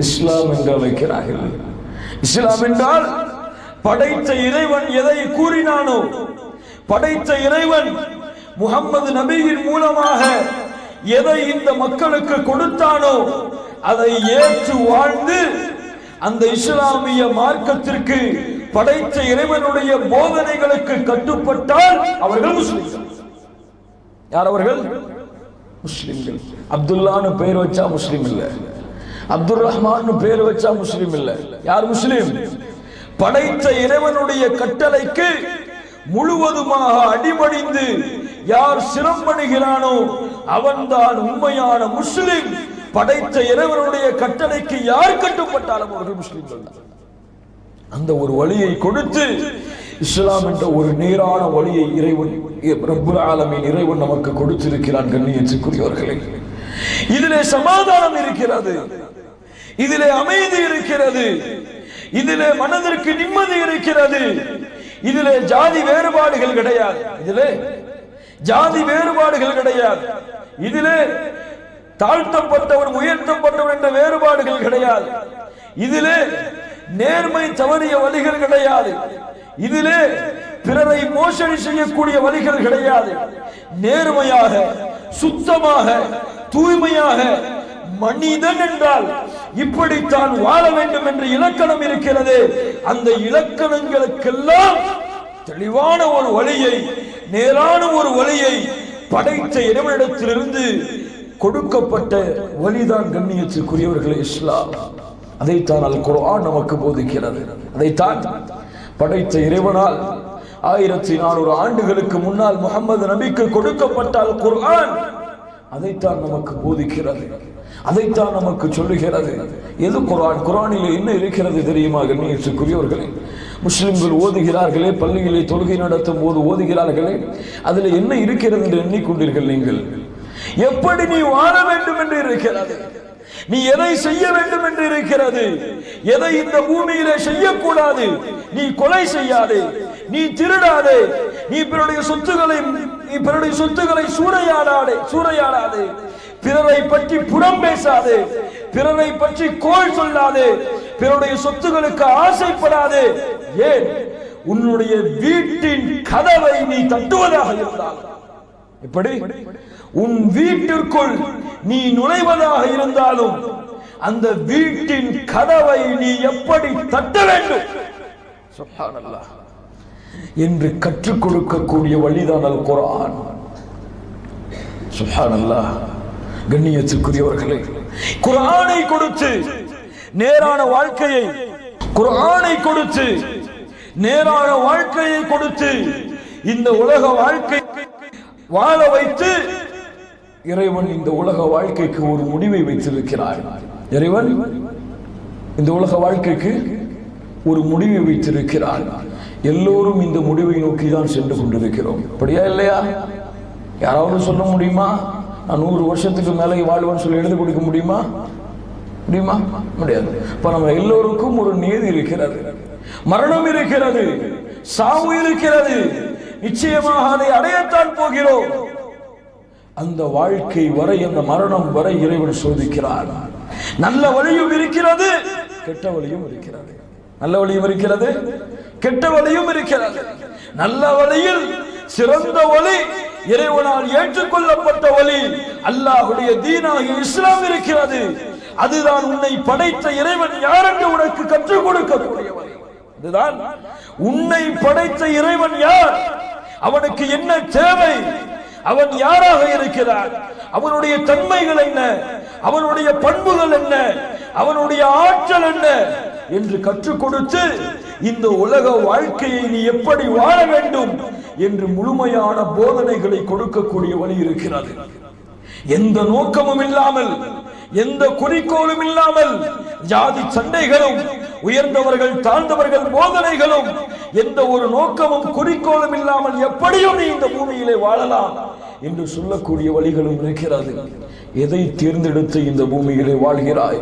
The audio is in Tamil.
இஸ்லாம் என்று அழைக்கிறார்கள். இஸ்லாம் என்றால் படைத்த இறைவன் எதை கூறினானோ, படைத்த இறைவன் முஹம்மது நபியின் மூலமாக எதை இந்த மக்களுக்கு கொடுத்தானோ அதை ஏற்று வாழ்ந்து அந்த இஸ்லாமிய மார்க்கத்திற்கு படைத்த இறைவனுடைய போதனைகளுக்கு கட்டுப்பட்டால் அவர்கள் முஸ்லிம்கள். யார் அவர்கள்? முஸ்லிம்கள். அப்துல்லான்னு பெயர் வச்சா முஸ்லிம் இல்ல, அப்துல் ரஹ்மான் பெயர் வச்சா முஸ்லிம் இல்ல. யார் முஸ்லிம்? படைத்த இறைவனுடைய கட்டளைக்கு முழுவதுமாக அடிபணிந்து யார் சிரமப்படுகிறானோ அவன்தான் உண்மையான முஸ்லிம். படைத்த இறைவனுடைய கட்டளைக்கு யார் கட்டுப்பட்டாலும் அவர்கள் முஸ்லிம்கள் தான். அந்த ஒரு வழியை கொடுத்து இஸ்லாம் என்ற ஒரு நேரான வழியை இறைவன் ரப்புல் ஆலமீன் இறைவன் நமக்கு கொடுத்திருக்கிறான். கண்ணியத்துக்குரியவர்களே, இதிலே சமாதானம் இருக்கிறது, இதிலே அமைதி இருக்கிறது, இதிலே மனதிற்கு நிம்மதி இருக்கிறது. இதிலே ஜாதி வேறுபாடுகள் கிடையாது, இதிலே ஜாதி வேறுபாடுகள் கிடையாது, இதிலே தாழ்த்தப்பட்டவர் உயர்த்தப்பட்டவர் என்ற வேறுபாடுகள் கிடையாது, இதிலே நேர்மை தவறிய வழிகள் கிடையாது, இதிலே பிறரை மோசடி செய்யக்கூடிய வழிகள் கிடையாது. நேர்மையாக சுத்தமாக தூய்மையாக மனிதன் என்றால் இப்படித்தான் வாழ வேண்டும் என்ற இலக்கணம் இருக்கிறது. அந்த இலக்கணங்களுக்கெல்லாம் தெளிவான ஒரு வழியை, நேரான ஒரு வழியை படைத்த இறைவனிடத்திலிருந்து கொடுக்கப்பட்ட வழிதான் கண்ணியத்துக்குரியவர்களே இஸ்லாம். அதைத்தான் அல் குர்ஆன் நமக்கு போதிக்கிறது. அதைத்தான் படைத்த இறைவனால் 1400 ஆண்டுகளுக்கு முன்னால் முஹம்மது நபிக்கு கொடுக்கப்பட்ட அல் குர்ஆன் அதைத்தான் நமக்கு போதிக்கிறது, அதைத்தான் நமக்கு சொல்லுகிறது. எது குர்ஆன்? குர்ஆனிலே என்ன இருக்கிறது தெரியுமா கண்ணியத்துக்குரியவர்களே? முஸ்லிம்கள் ஓதுகிறார்களே, பள்ளியிலே தொழுகை நடத்தும் போது ஓதுகிறார்களே, அதில் என்ன இருக்கிறது என்று எண்ணிக்கொண்டீர்கள் நீங்கள்? எப்படி நீ வாழ வேண்டும் என்று இருக்கிறது, நீ எதை செய்ய வேண்டும் என்று இருக்கிறது, எதை இந்த பூமியிலே செய்யக்கூடாது. நீ கொலை செய்யாதே, நீ திருடாதே, நீ பிறருடைய சொத்துக்களை சூறையாடாதே, பிறரை பற்றி புறம் பேசாதே, பிறரை பற்றி கோள் சொல்லாதே, பிறருடைய சொத்துக்களுக்கு ஆசைப்படாதே. ஏன்? உன்னுடைய வீட்டின் கதவை நீ தட்டுவதாக இருந்தால், எப்படி உன் வீட்டிற்குள் நீ நுழைவதாக இருந்தாலும் அந்த வீட்டின் கதவை நீ எப்படி தட்ட வேண்டும் சுப்ஹானல்லாஹ் என்று கற்றுக் கொடுக்கக்கூடிய வழிதான் அல் குர்ஆன். சுப்ஹானல்லாஹ். கண்ணியத்துக்குரியவர்களே, குர்ஆனை கொடுத்து நேரான வாழ்க்கையை, குர்ஆனை கொடுத்து நேரான வாழ்க்கையை கொடுத்து இந்த உலக வாழ்க்கை வாழ வைத்து இறைவன் இந்த உலக வாழ்க்கைக்கு ஒரு முடிவை வைத்திருக்கிறார். இறைவன் இந்த உலக வாழ்க்கைக்கு ஒரு முடிவை வைத்திருக்கிறார். எல்லோரும் இந்த முடிவை நோக்கி தான் சென்று கொண்டிருக்கிறோம். அப்படியா இல்லையா? யாராவது சொல்ல முடியுமா? நான் 100 வருஷத்துக்கு மேலே வாழ்வேன்னு சொல்லி எழுதி கொடுக்க முடியுமா? முடியாது. இப்ப நம்ம எல்லோருக்கும் ஒரு நியதி இருக்கிறது, மரணம் இருக்கிறது, சாவு இருக்கிறது. நிச்சயமாக அதை அடையத்தான் போகிறோம். அந்த வாழ்க்கை வரை, அந்த மரணம் வரை இறைவன் சோதிக்கிறார். நல்ல வழியும் இருக்கிறது, கெட்ட வழியும் இருக்கிறது. நல்ல வழியும் இருக்கிறது, கெட்ட வழியும் இருக்கிறது. நல்ல வழியில் சிறந்த வழி, இறைவனால் ஏற்றுக்கொள்ளப்பட்ட வழி, அல்லாஹ்வுடைய தீனாகிய இஸ்லாம் இருக்கிறது. அதுதான் உன்னை படைத்த இறைவன் யார் என்று உனக்கு கற்றுக் கொடுக்கக்கூடிய வழி. இதுதான் உன்னை படைத்த இறைவன் யார், அவனுக்கு என்ன தேவை, அவன் யாராக இருக்கிறார், அவனுடைய தன்மைகள் என்ன, அவனுடைய பண்புகள் என்ன, அவனுடைய ஆற்றல் என்ன என்று கற்றுக் கொடுத்து இந்த உலக வாழ்க்கையை நீ எப்படி வாழ வேண்டும் என்று முழுமையான போதனைகளை கொடுக்கக்கூடிய வழி இருக்கிறது. எந்த நோக்கமும் இல்லாமல், எந்த குறிக்கோளும் இல்லாமல், ஜாதி சண்டைகளும், உயர்ந்தவர்கள் தாழ்ந்தவர்கள் போதனைகளும், எந்த ஒரு நோக்கமும் குறிக்கோளும் இல்லாமல் எப்படியும் நீ இந்த பூமியிலே வாழலாம் என்று சொல்லக்கூடிய வழிகளும் இருக்கிறது. எதை தேர்ந்தெடுத்து இந்த பூமியிலே வாழ்கிறாய்?